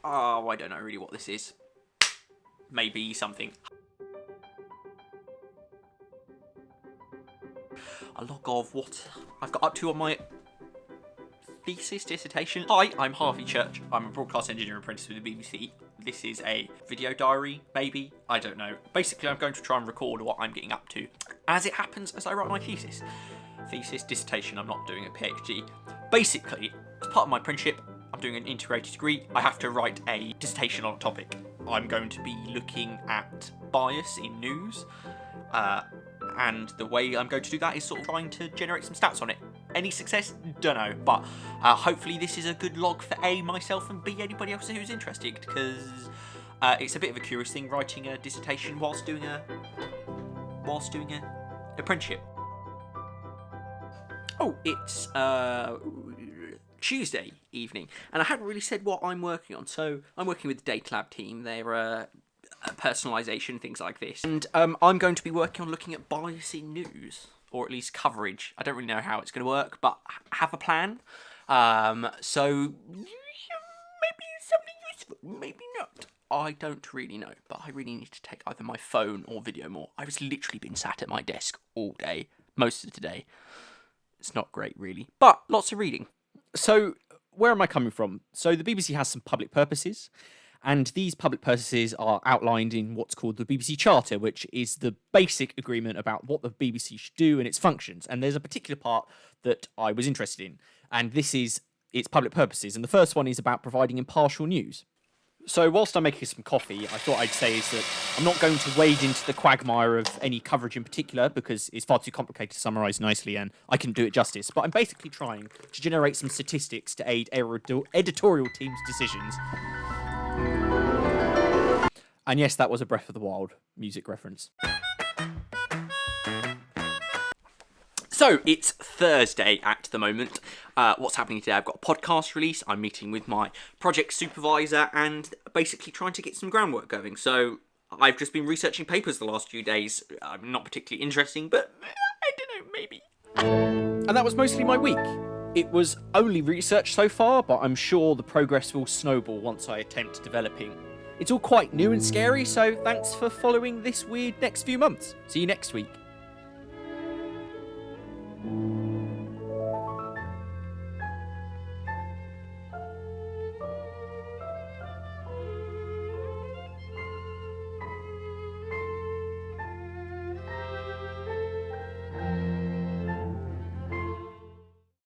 Oh, I don't know really what this is. Maybe something. A log of what I've got up to on my thesis dissertation. Hi, I'm Harvey Church. I'm a broadcast engineer apprentice with the BBC. This is a video diary, maybe? I don't know. Basically, I'm going to try and record what I'm getting up to as it happens as I write my thesis. Thesis, dissertation, I'm not doing a PhD. Basically, as part of my apprenticeship, I'm doing an integrated degree. I have to write a dissertation on a topic. I'm going to be looking at bias in news, and the way I'm going to do that is sort of trying to generate some stats on it. Any success? Dunno, but hopefully this is a good log for A, myself, and B, anybody else who's interested, because it's a bit of a curious thing writing a dissertation whilst doing a apprenticeship. Oh, it's Tuesday evening, and I haven't really said what I'm working on. So I'm working with the Data Lab team. They're personalisation, things like this, and I'm going to be working on looking at bias in news, or at least coverage. I don't really know how it's going to work, but have a plan. So maybe something useful, maybe not. I don't really know, but I really need to take either my phone or video more. I've literally been sat at my desk all day, most of the day. It's not great, really, but lots of reading. So, where am I coming from? So, the BBC has some public purposes, and these public purposes are outlined in what's called the BBC Charter, which is the basic agreement about what the BBC should do and its functions. And there's a particular part that I was interested in, and this is its public purposes. And the first one is about providing impartial news. So whilst I'm making some coffee, I thought I'd say is that I'm not going to wade into the quagmire of any coverage in particular because it's far too complicated to summarise nicely and I couldn't do it justice. But I'm basically trying to generate some statistics to aid editorial teams' decisions. And yes, that was a Breath of the Wild music reference. So, it's Thursday at the moment. What's happening today? I've got a podcast release, I'm meeting with my project supervisor, and basically trying to get some groundwork going. So, I've just been researching papers the last few days. Not particularly interesting, but I don't know, maybe. And that was mostly my week. It was only research so far, but I'm sure the progress will snowball once I attempt developing. It's all quite new and scary, so thanks for following this weird next few months. See you next week.